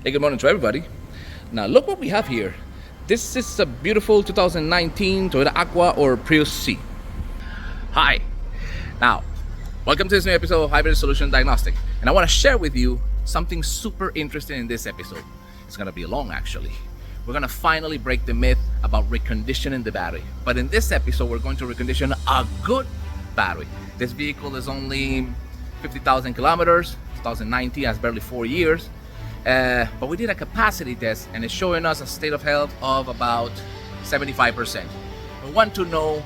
Hey, good morning to everybody. Now look what we have here. This is a beautiful 2019 Toyota Aqua or Prius C. Hi. Now, welcome to this new episode of Hybrid Solution Diagnostic. And I want to share with you something super interesting in this episode. It's going to be long actually. We're going to finally break the myth about reconditioning the battery. But in this episode, we're going to recondition a good battery. This vehicle is only 50,000 kilometers. 2019 has barely 4 years. But we did a capacity test and it's showing us a state of health of about 75%. We want to know,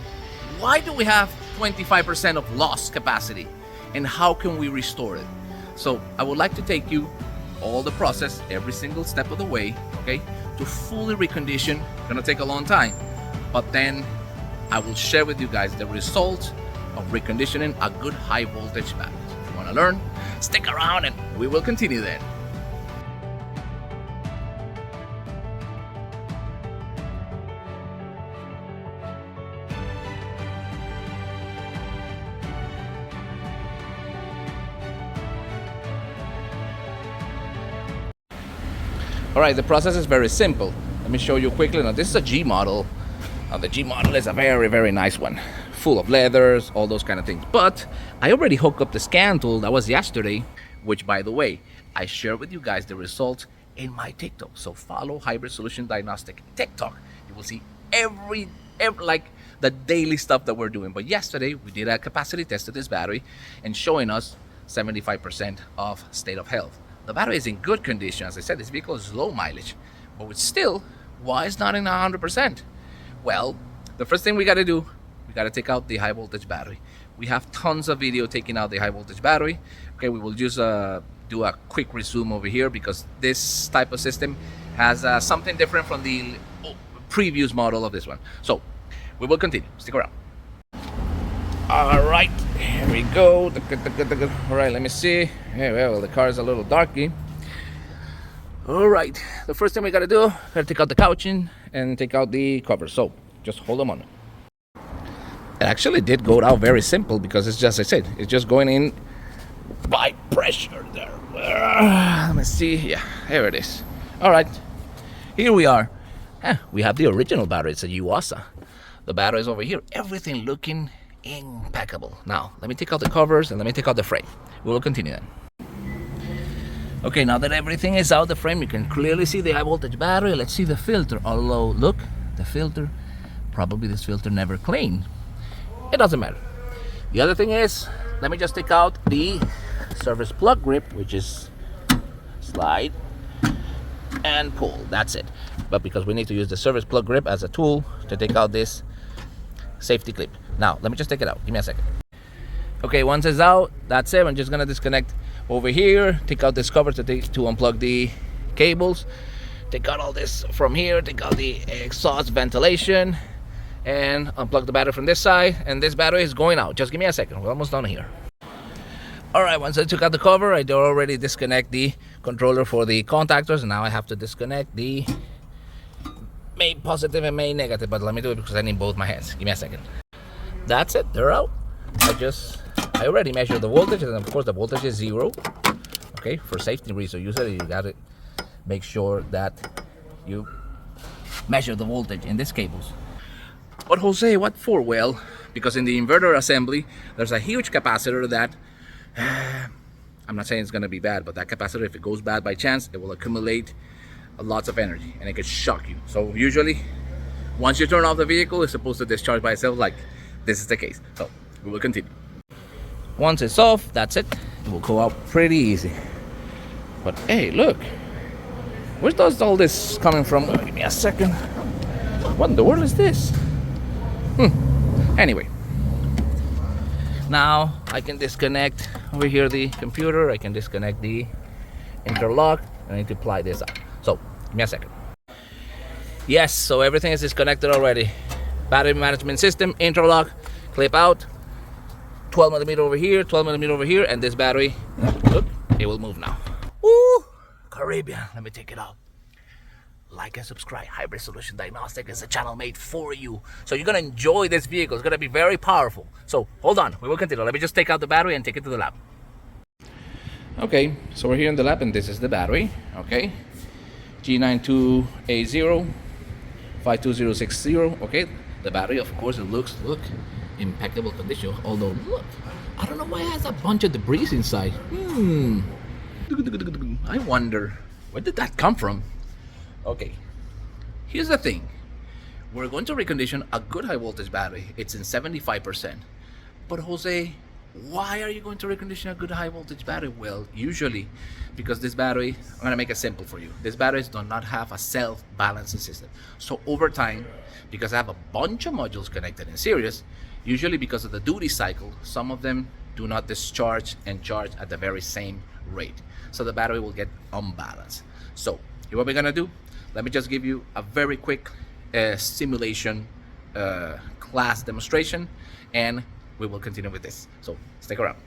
why do we have 25% of lost capacity and how can we restore it? So I would like to take you all the process, every single step of the way, okay, to fully recondition. It's gonna take a long time, but then I will share with you guys the results of reconditioning a good high voltage battery. If you wanna learn, stick around and we will continue then. All right, the process is very simple. Let me show you quickly. Now, this is a G model. Now, the G model is a very, very nice one, full of leathers, all those kind of things. But I already hooked up the scan tool. That was yesterday, which, by the way, I share with you guys the results in my TikTok. So follow Hybrid Solution Diagnostic TikTok. You will see every like the daily stuff that we're doing. But yesterday we did a capacity test of this battery and showing us 75% of state of health. The battery is in good condition. As I said, this vehicle is low mileage, but it's still, why it's not in 100%? Well, the first thing we got to do, we got to take out the high voltage battery. We have tons of video taking out the high voltage battery. Okay, we will just do a quick resume over here because this type of system has something different from the previous model of this one. So we will continue. Stick around. All right, here we go. All right, let me see. Yeah, well, the car is a little darky. All right, the first thing we gotta do, gotta take out the couching and take out the covers. So just hold them on. It actually did go out very simple because it's just, I said, it's just going in by pressure there. Let me see. Yeah, here it is. All right, here we are. We have the original battery. It's a Yuasa. The battery is over here. Everything looking impeccable. Now let me take out the covers and let me take out the frame. We will continue then. Okay, now that everything is out the frame, you can clearly see the high voltage battery. Let's see the filter. Although look, the filter, probably this filter never cleaned. It doesn't matter. The other thing is, let me just take out the service plug grip, which is slide and pull. That's it. But because we need to use the service plug grip as a tool to take out this safety clip. Now, let me just take it out. Give me a second. Okay, once it's out, that's it. I'm just gonna disconnect over here, take out this cover to unplug the cables, take out all this from here, take out the exhaust ventilation, and unplug the battery from this side. And this battery is going out. Just give me a second. We're almost done here. All right, once I took out the cover, I did already disconnect the controller for the contactors, and now I have to disconnect the main positive and main negative, but let me do it because I need both my hands. Give me a second. That's it, they're out. I already measured the voltage, and of course the voltage is 0. Okay, for safety reasons, usually you gotta make sure that you measure the voltage in these cables. But Jose, what for? Well, because in the inverter assembly, there's a huge capacitor that, I'm not saying it's gonna be bad, but that capacitor, if it goes bad by chance, it will accumulate lots of energy and it could shock you. So usually once you turn off the vehicle, it's supposed to discharge by itself. Like this is the case. So we will continue. Once it's off, that's it. It will go out pretty easy. But hey, look, where does all this coming from? Give me a second. What in the world is this? Anyway, now I can disconnect over here the computer. I can disconnect the interlock. I need to apply this up. So give me a second. Yes, so everything is disconnected already. Battery management system, interlock, clip out, 12 millimeter over here, 12 millimeter over here, and this battery, look, it will move now. Woo! Caribbean, let me take it out. Like and subscribe. Hybrid Solution Diagnostic is a channel made for you. So you're gonna enjoy this vehicle. It's gonna be very powerful. So hold on, we will continue. Let me just take out the battery and take it to the lab. Okay, so we're here in the lab and this is the battery, okay? G92A0 52060. Okay, the battery, of course, it looks, look, impeccable condition. Although, look, I don't know why it has a bunch of debris inside. I wonder, where did that come from? Okay, here's the thing. We're going to recondition a good high voltage battery. It's in 75%. But Jose, why are you going to recondition a good high voltage battery? Well, usually because this battery, I'm going to make it simple for you. These batteries do not have a self-balancing system. So over time, because I have a bunch of modules connected in series, usually because of the duty cycle, some of them do not discharge and charge at the very same rate. So the battery will get unbalanced. So here what we're going to do, let me just give you a very quick simulation class demonstration, and we will continue with this. So stick around.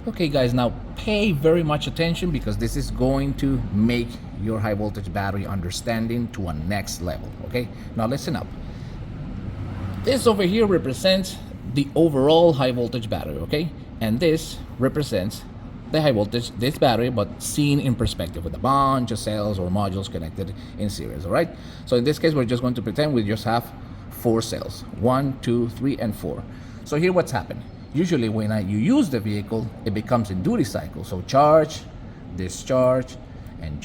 Okay guys, now pay very much attention because this is going to make your high voltage battery understanding to a next level. Okay, now listen up. This over here represents the overall high voltage battery, okay? And this represents the high voltage, this battery, but seen in perspective with a bunch of cells or modules connected in series, all right? So in this case, we're just going to pretend we just have 4 cells, 1, 2, 3, and 4. So here what's happened. Usually when you use the vehicle, it becomes in duty cycle. So charge, discharge, and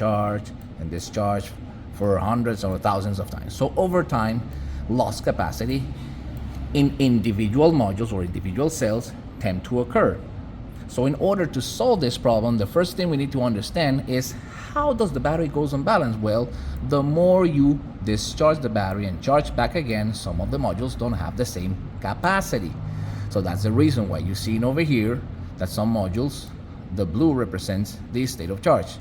discharge for hundreds or thousands of times. So over time, loss capacity in individual modules or individual cells tend to occur. So in order to solve this problem, the first thing we need to understand is how does the battery goes unbalanced? Well, the more you discharge the battery and charge back again, some of the modules don't have the same capacity. So that's the reason why you see over here that some modules, the blue represents the state of charge.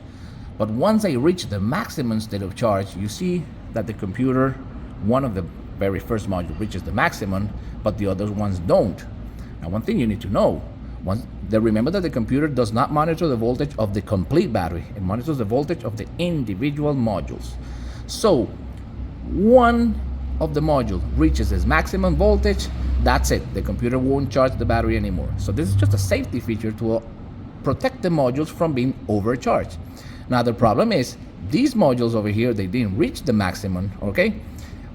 But once they reach the maximum state of charge, you see that the computer, one of the very first module reaches the maximum, but the other ones don't. Now one thing you need to know, remember that the computer does not monitor the voltage of the complete battery. It monitors the voltage of the individual modules. So one of the module reaches its maximum voltage, that's it. The computer won't charge the battery anymore. So this is just a safety feature to protect the modules from being overcharged. Now the problem is these modules over here, they didn't reach the maximum, okay?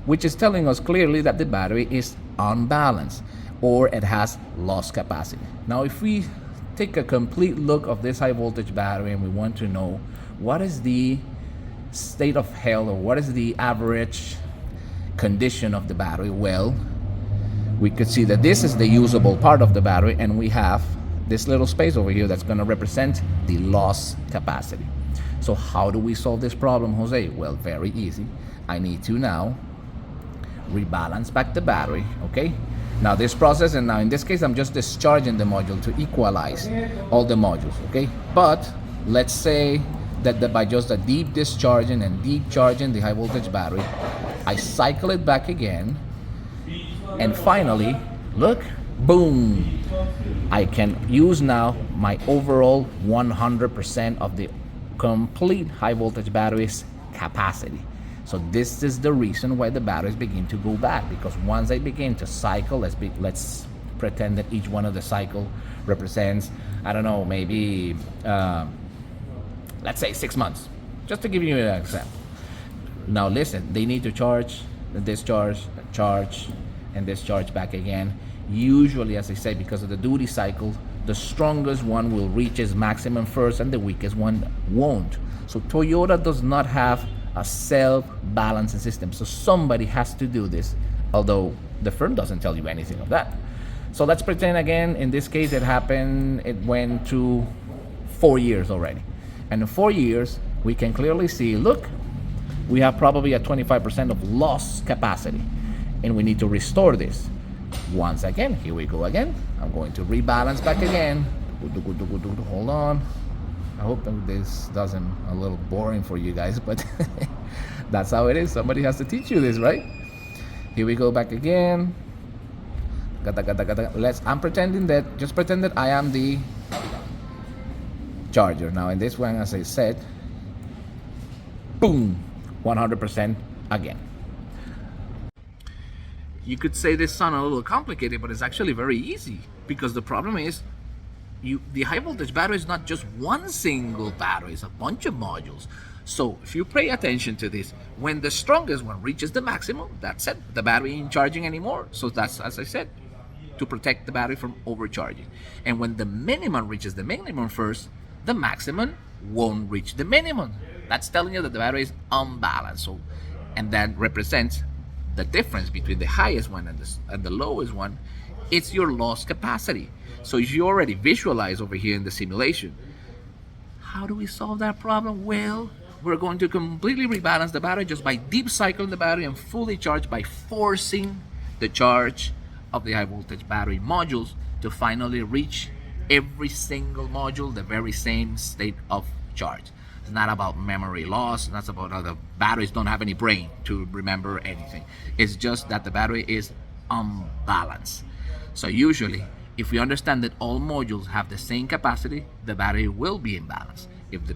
Which is telling us clearly that the battery is unbalanced or it has lost capacity. Now if we take a complete look of this high voltage battery and we want to know what is the state of health or what is the average condition of the battery, well, we could see that this is the usable part of the battery and we have this little space over here that's going to represent the loss capacity. So how do we solve this problem, Jose? Well, very easy. I need to now rebalance back the battery, okay? Now this process, and now in this case I'm just discharging the module to equalize all the modules, okay? But let's say that by just a deep discharging and deep charging the high voltage battery, I cycle it back again, and finally, look, boom, I can use now my overall 100% of the complete high voltage battery's capacity. So this is the reason why the batteries begin to go bad, because once they begin to cycle, let's pretend that each one of the cycle represents, I don't know, maybe let's say 6 months, just to give you an example. Now listen, they need to charge, discharge, charge, and discharge back again. Usually, as I say, because of the duty cycle, the strongest one will reach its maximum first and the weakest one won't. So Toyota does not have a self-balancing system. So somebody has to do this, although the firm doesn't tell you anything of that. So let's pretend again, in this case it went to 4 years already. And in 4 years, we can clearly see, look, we have probably a 25% of lost capacity. And we need to restore this. Once again, here we go again. I'm going to rebalance back again. Hold on. I hope this doesn't a little boring for you guys, but that's how it is. Somebody has to teach you this, right? Here we go back again. I'm pretending that, just pretend that I am the charger. Now in this one, as I said, boom, 100% again. You could say this sounds a little complicated, but it's actually very easy, because the problem is the high voltage battery is not just one single battery, it's a bunch of modules. So if you pay attention to this, when the strongest one reaches the maximum, that's it. The battery ain't charging anymore. So that's, as I said, to protect the battery from overcharging. And when the minimum reaches the minimum first, the maximum won't reach the minimum. That's telling you that the battery is unbalanced. So, and that represents the difference between the highest one and the lowest one. It's your lost capacity. So you already visualize over here in the simulation. How do we solve that problem? Well, we're going to completely rebalance the battery just by deep cycling the battery and fully charge by forcing the charge of the high voltage battery modules to finally reach every single module the very same state of charge. It's not about memory loss. That's about how the batteries don't have any brain to remember anything. It's just that the battery is unbalanced. So usually, if we understand that all modules have the same capacity, the battery will be in balance. If the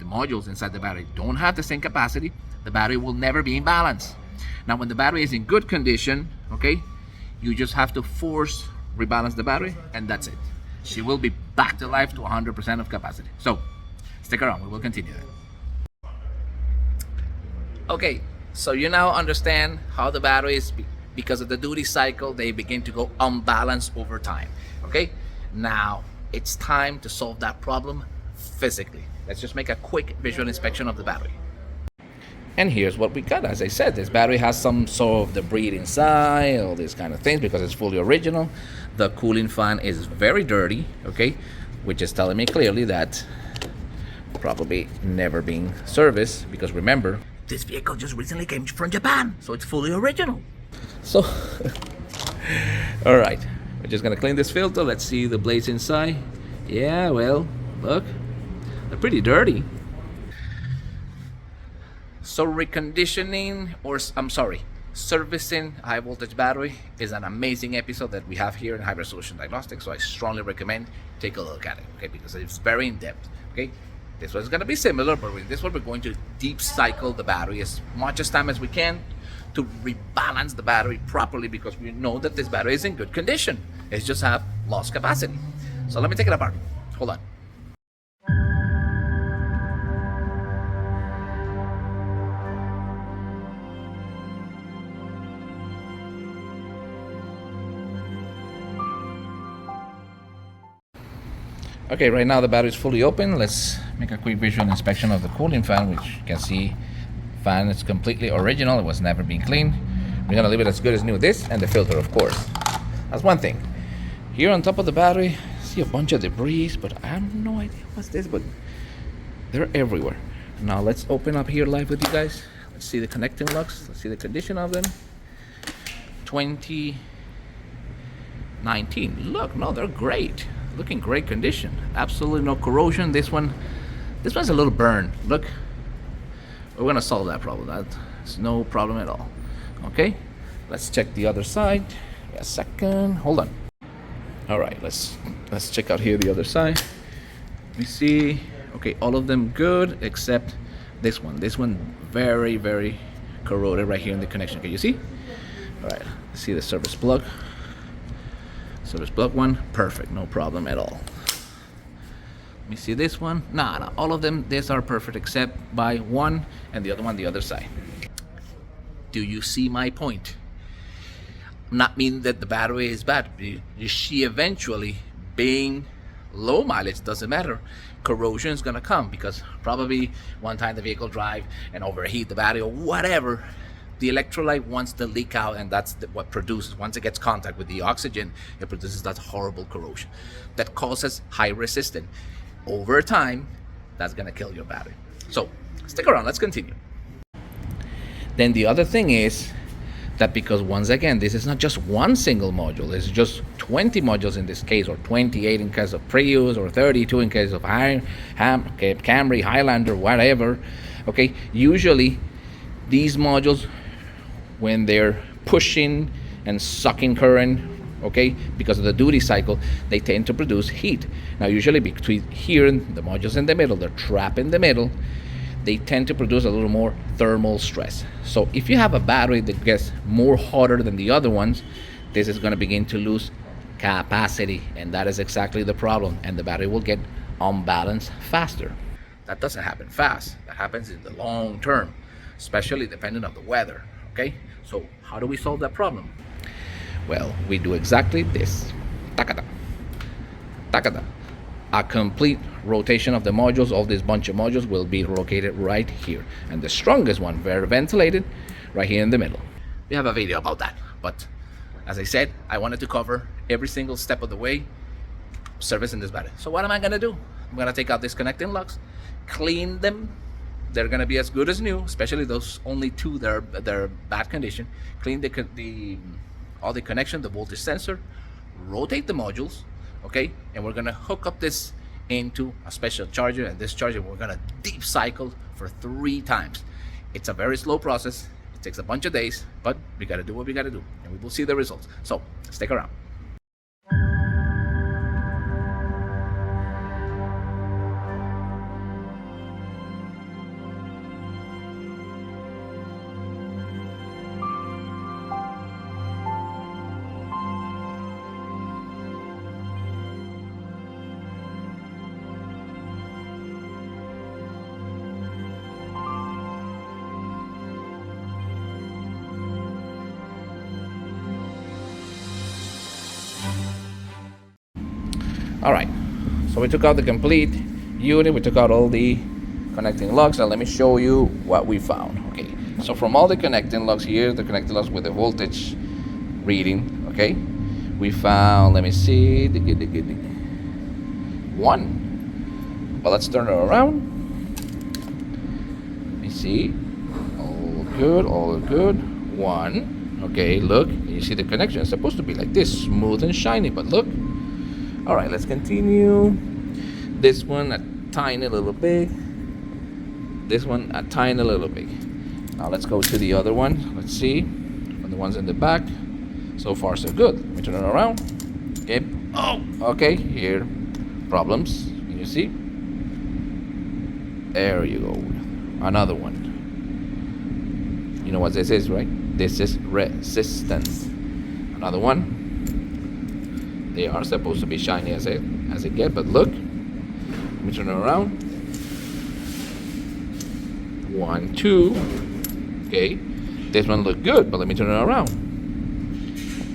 modules inside the battery don't have the same capacity, the battery will never be in balance. Now, when the battery is in good condition, okay, you just have to force rebalance the battery, and that's it. She will be back to life to 100% of capacity. So, stick around, we will continue that. Okay, so you now understand how the batteries, because of the duty cycle, they begin to go unbalanced over time. Okay, now it's time to solve that problem physically. Let's just make a quick visual inspection of the battery. And here's what we got. As I said, this battery has some sort of debris inside, all these kind of things, because it's fully original. The cooling fan is very dirty, okay, which is telling me clearly that probably never being serviced, because remember, this vehicle just recently came from Japan, so it's fully original. So, all right, we're just gonna clean this filter. Let's see the blades inside. Yeah, well, look, they're pretty dirty. So reconditioning, or I'm sorry, servicing a high voltage battery is an amazing episode that we have here in High Resolution Diagnostics. So I strongly recommend take a look at it, okay, because it's very in depth. Okay, this one's gonna be similar, but with this one we're going to deep cycle the battery as much as time as we can to rebalance the battery properly, because we know that this battery is in good condition. It's just have lost capacity. So let me take it apart. Hold on. Okay, right now the battery is fully open. Let's make a quick visual inspection of the cooling fan, which you can see fan is completely original. It was never been cleaned. We're gonna leave it as good as new. This and the filter, of course. That's one thing. Here on top of the battery, I see a bunch of debris, but I have no idea what's this, but they're everywhere. Now let's open up here live with you guys. Let's see the connecting locks. Let's see the condition of them. 2019. Look, no, they're great. Look in great condition. Absolutely no corrosion. This one's a little burned. Look, we're gonna solve that problem. That's no problem at all. Okay, let's check the other side. A second, hold on. All right, let's check out here the other side. Let me see. Okay, all of them good except this one. This one very, very corroded right here in the connection. Can you see? All right, let's see the service plug. Service plug one, perfect, no problem at all. Let me see this one. Nah, all of them, these are perfect except by one and the other one the other side. Do you see my point? Not mean that the battery is bad. You see, eventually, being low mileage doesn't matter. Corrosion is gonna come because probably one time the vehicle drive and overheat the battery or whatever. The electrolyte wants to leak out, and that's what produces, once it gets contact with the oxygen, it produces that horrible corrosion that causes high resistance. Over time, that's gonna kill your battery. So stick around, let's continue. Then the other thing is that because once again, this is not just one single module, it's just 20 modules in this case, or 28 in case of Prius, or 32 in case of Camry, Highlander, whatever. Okay, usually these modules, when they're pushing and sucking current, okay, because of the duty cycle, they tend to produce heat. Now usually between here and the modules in the middle, they're trapped in the middle, they tend to produce a little more thermal stress. So if you have a battery that gets more hotter than the other ones, this is going to begin to lose capacity, and that is exactly the problem, and the battery will get unbalanced faster. That doesn't happen fast. That happens in the long term, especially depending on the weather. Okay, so how do we solve that problem? Well, we do exactly this. Takata, takata. A complete rotation of the modules. All this bunch of modules will be located right here, and the strongest one, very ventilated, right here in the middle. We have a video about that, but as I said, I wanted to cover every single step of the way servicing this battery. So what am I gonna do? I'm gonna take out these connecting lugs, clean them. They're gonna be as good as new, especially those only two that are bad condition. Clean all the connection, the voltage sensor, rotate the modules, okay? And we're gonna hook up this into a special charger, and this charger we're gonna deep cycle for 3 times. It's a very slow process. It takes a bunch of days, but we gotta do what we gotta do, and we will see the results. So stick around. All right, so we took out the complete unit. We took out all the connecting lugs, and let me show you what we found. Okay, so from all the connecting lugs here, the connecting lugs with the voltage reading, okay, we found, let me see, 1. But let's turn it around. Let me see, all good, all good. 1. Okay, look, you see the connection. It's supposed to be like this, smooth and shiny, but look. All right, let's continue. This one a tiny little big. This one a tiny little big. Now let's go to the other one. Let's see. And the ones in the back. So far so good. Let me turn it around. Okay. Oh, okay. Here, problems. Can you see? There you go. Another one. You know what this is, right? This is resistance. Another one. They are supposed to be shiny as it gets, but look. Let me turn it around. 1, 2. Okay. This one looked good, but let me turn it around.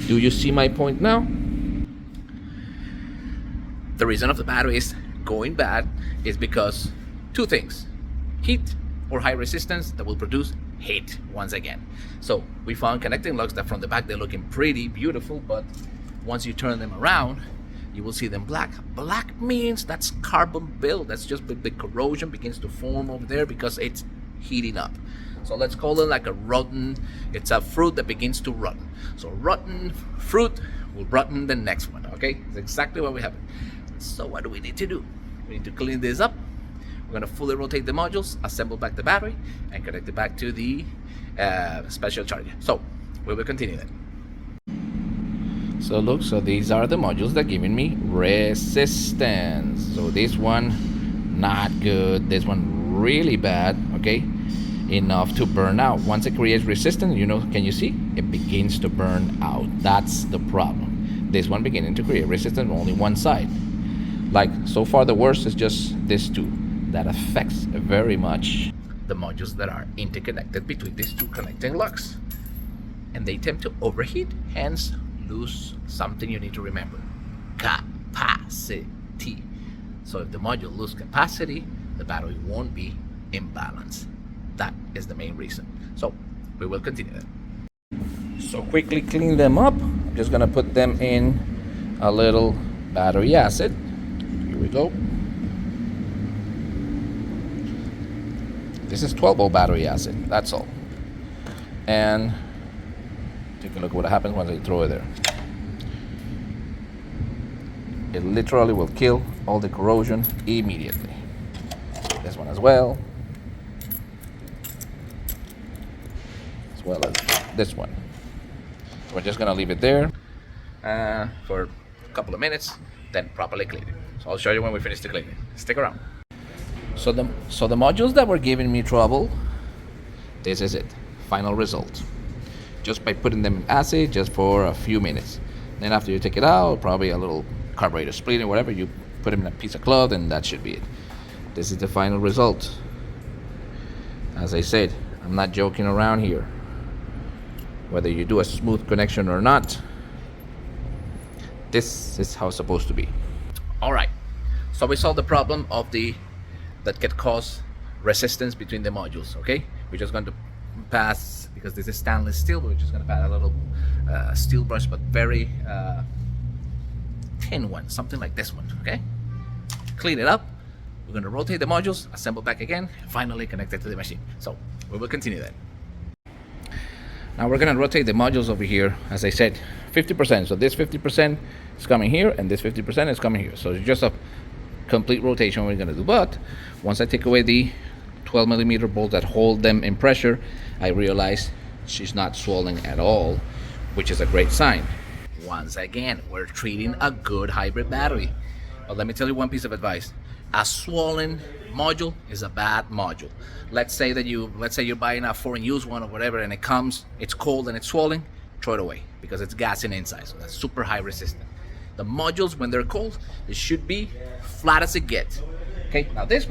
Do you see my point now? The reason of the battery is going bad is because 2 things. Heat or high resistance that will produce heat once again. So we found connecting lugs that from the back they're looking pretty beautiful, but once you turn them around, you will see them black. Black means that's carbon build. That's just the corrosion begins to form over there because it's heating up. So let's call it like a rotten, it's a fruit that begins to rotten. So rotten fruit will rotten the next one, okay? That's exactly what we have. So what do we need to do? We need to clean this up. We're gonna fully rotate the modules, assemble back the battery, and connect it back to the special charger. So we will continue then. So look, so these are the modules that giving me resistance. So this one, not good. This one, really bad, okay? Enough to burn out. Once it creates resistance, you know, can you see? It begins to burn out. That's the problem. This one beginning to create resistance on only one side. Like, so far the worst is just this 2. That affects very much the modules that are interconnected between these 2 connecting lugs. And they tend to overheat, hence lose something you need to remember: capacity. So if the module loses capacity, the battery won't be in balance. That is the main reason. So we will continue that. So quickly clean them up. I'm just gonna put them in a little battery acid. Here we go. This is 12-volt battery acid, that's all. And take a look what happens once I throw it there. It literally will kill all the corrosion immediately. This one as well. As well as this one. So we're just gonna leave it there for a couple of minutes, then properly clean it. So I'll show you when we finish the cleaning. Stick around. So the modules that were giving me trouble, this is it. Final result. Just by putting them in acid just for a few minutes. Then after you take it out, probably a little carburetor split or whatever, you put them in a piece of cloth and that should be it. This is the final result. As I said, I'm not joking around here. Whether you do a smooth connection or not, this is how it's supposed to be. All right, so we solved the problem of that can cause resistance between the modules. Okay, we're just going to pass, because this is stainless steel, we're just going to pass a little steel brush, but very thin one, something like this one. Okay, clean it up. We're going to rotate the modules, assemble back again, and finally connect it to the machine. So we will continue that. Now we're going to rotate the modules over here, as I said, 50%. So this 50% is coming here, and this 50% is coming here. So it's just a complete rotation we're going to do. But once I take away the 12 millimeter bolt that hold them in pressure, I realize she's not swollen at all, which is a great sign. Once again, we're treating a good hybrid battery. But let me tell you one piece of advice. A swollen module is a bad module. Let's say you're buying a foreign used one or whatever, and it's cold and it's swollen, throw it away, because it's gassing inside, so that's super high resistant. The modules, when they're cold, it should be flat as it gets. Okay, now this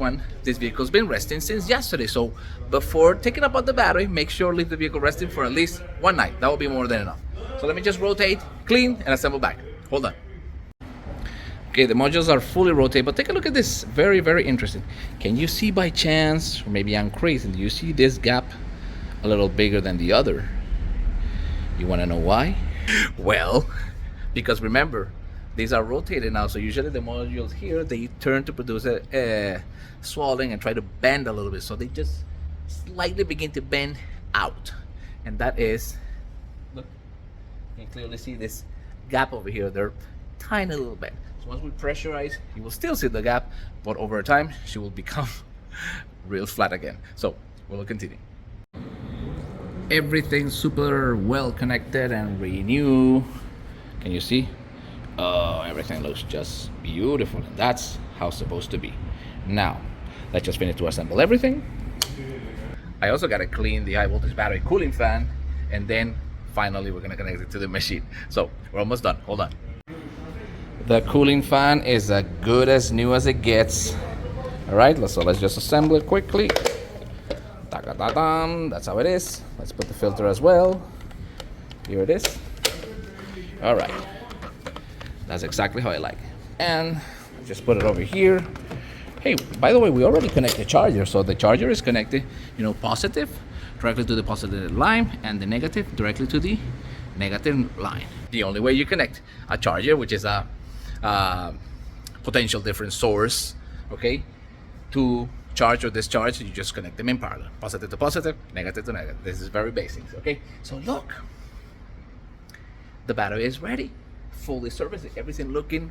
vehicle's been resting since yesterday, so before taking apart the battery, make sure leave the vehicle resting for at least one night. That will be more than enough. So let me just rotate, clean, and assemble back. Hold on. Okay, the modules are fully rotated, but take a look at this. Very, very interesting. Can you see by chance, or maybe I'm crazy, do you see this gap a little bigger than the other? You want to know why? Well, because remember, these are rotated now, so usually the modules here, they turn to produce a swelling and try to bend a little bit, so they just slightly begin to bend out. And that is, look, you can clearly see this gap over here. They're tiny little bit. So once we pressurize, you will still see the gap, but over time she will become real flat again. So we'll continue. Everything's super well connected and renew. Can you see? Oh, everything looks just beautiful, and that's how it's supposed to be. Now let's just finish to assemble everything. I also got to clean the high voltage battery cooling fan, and then finally we're going to connect it to the machine. So we're almost done. Hold on. The cooling fan is as good as new as it gets. All right, so let's just assemble it quickly. That's how it is. Let's put the filter as well. Here it is. All right, that's exactly how I like it. And just put it over here. Hey, by the way, we already connected the charger, so the charger is connected, positive directly to the positive line, and the negative directly to the negative line. The only way you connect a charger, which is a potential different source, okay, to charge or discharge, you just connect them in parallel, positive to positive, negative to negative. This is very basic. Okay, so look, the battery is ready, fully serviced, everything looking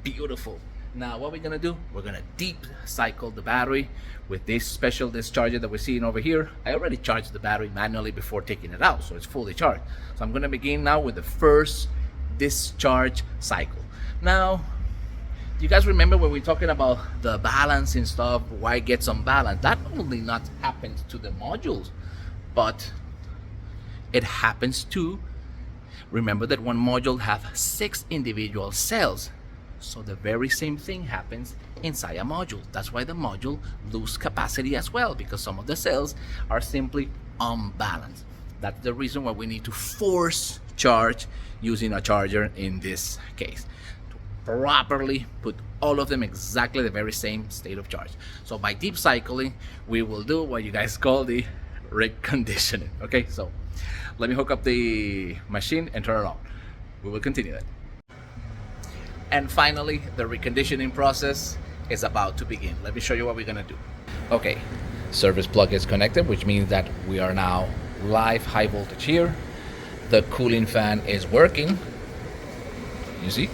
beautiful. Now what we're gonna do, we're gonna deep cycle the battery with this special discharger that we're seeing over here. I already charged the battery manually before taking it out, so it's fully charged. So I'm gonna begin now with the first discharge cycle. Now, you guys remember when we're talking about the balancing stuff, why it gets unbalanced? That only not happens to the modules, but it happens to, remember that one module have 6 individual cells. So the very same thing happens inside a module. That's why the module lose capacity as well, because some of the cells are simply unbalanced. That's the reason why we need to force charge using a charger in this case, to properly put all of them exactly the very same state of charge. So by deep cycling, we will do what you guys call the reconditioning. Okay, so let me hook up the machine and turn it on. We will continue that. And finally, the reconditioning process is about to begin. Let me show you what we're gonna do. Okay, service plug is connected, which means that we are now live high voltage here. The cooling fan is working. You see,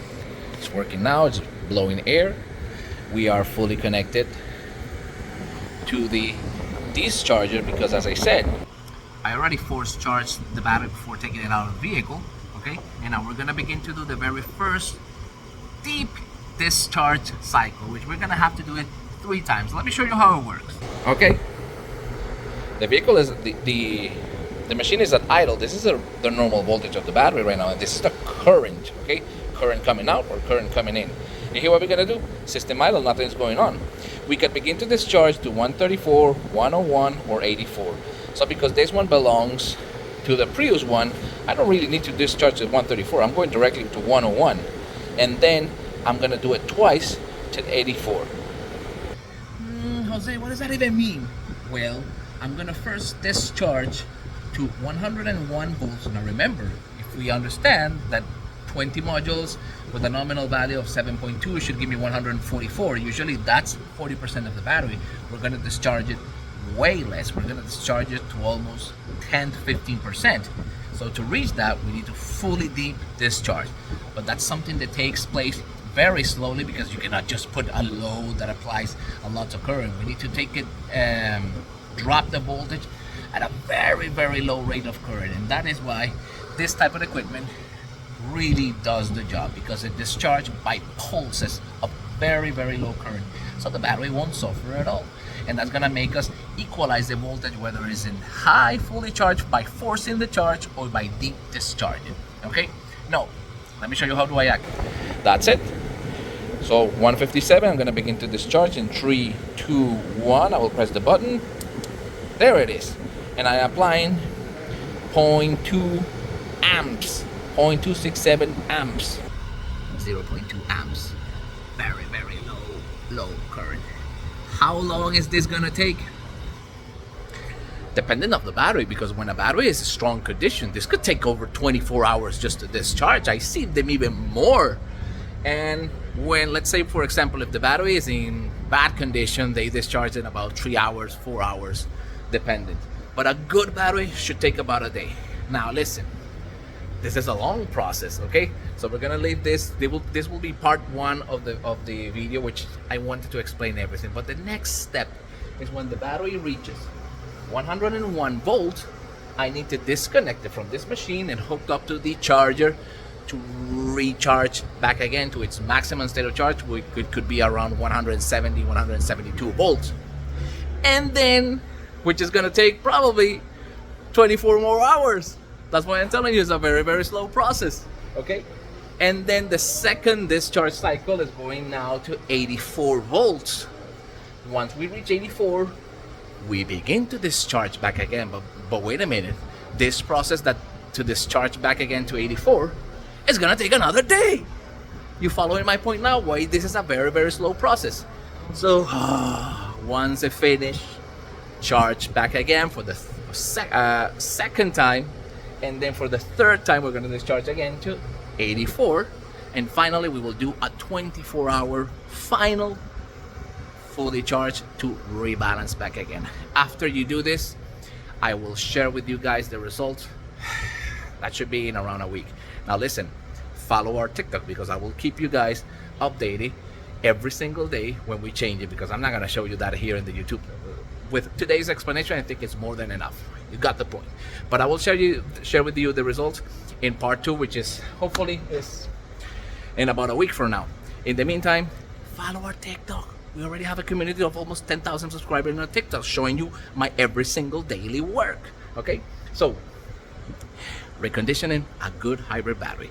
it's working now, it's blowing air. We are fully connected to the discharger because, as I said, I already force charged the battery before taking it out of the vehicle. Okay, and now we're gonna begin to do the very first deep discharge cycle, which we're gonna have to do it 3 times. Let me show you how it works. Okay, the vehicle is the machine is at idle. This is the normal voltage of the battery right now, and this is the current. Okay, current coming out or current coming in. And here what we're gonna do, system idle, nothing's going on. we can begin to discharge to 134, 101, or 84. So because this one belongs to the Prius one, I don't really need to discharge at 134. I'm going directly to 101, and then I'm gonna do it twice to 84. Jose, what does that even mean? Well, I'm gonna first discharge to 101 volts. Now remember, if we understand that 20 modules with a nominal value of 7.2 should give me 144. Usually that's 40% of the battery. We're gonna discharge it way less. We're gonna discharge it to almost 10 to 15%. So to reach that, we need to fully deep discharge. But that's something that takes place very slowly because you cannot just put a load that applies a lot of current. We need to take it, drop the voltage at a very, very low rate of current. And that is why this type of equipment really does the job, because it discharges by pulses of very, very low current. So the battery won't suffer at all. And that's gonna make us equalize the voltage, whether it's in high fully charged by forcing the charge or by deep discharging. Okay? Now, let me show you how do I act. That's it. So 157, I'm gonna begin to discharge in 3, 2, 1. I will press the button. There it is. And I am applying 0.2 amps, 0.267 amps, 0.2 amps. Very, very low current. How long is this gonna take? Depending on the battery, because when a battery is in strong condition, this could take over 24 hours just to discharge. I see them even more. And when, let's say for example, if the battery is in bad condition, they discharge in about 3 hours, 4 hours, dependent. But a good battery should take about a day. Now listen, this is a long process, okay? So we're gonna leave this. This will be part 1 of the video, which I wanted to explain everything. But the next step is when the battery reaches 101 volts, I need to disconnect it from this machine and hook up to the charger to recharge back again to its maximum state of charge, which could be around 170, 172 volts. And then, which is gonna take probably 24 more hours. That's why I'm telling you it's a very, very slow process, okay? And then the second discharge cycle is going now to 84 volts. Once we reach 84, we begin to discharge back again. But wait a minute, this process to discharge back again to 84 is gonna take another day. You following my point now? Why this is a very, very slow process. So once it finish, charge back again for the second time, and then for the third time we're going to discharge again to 84, and finally we will do a 24-hour final fully charged to rebalance back again. After you do this, I will share with you guys the results. That should be in around a week. Now listen, follow our TikTok, because I will keep you guys updated every single day when we change it, because I'm not going to show you that here in the YouTube. With today's explanation, I think it's more than enough. You got the point. But I will share with you the results in part 2, which is hopefully is in about a week from now. In the meantime, follow our TikTok. We already have a community of almost 10,000 subscribers on our TikTok, showing you my every single daily work. Okay, so reconditioning a good hybrid battery.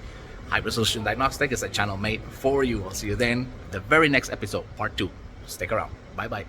Hybrid Solution Diagnostic is a channel made for you. I'll see you then, the very next episode, part 2. Stick around. Bye bye.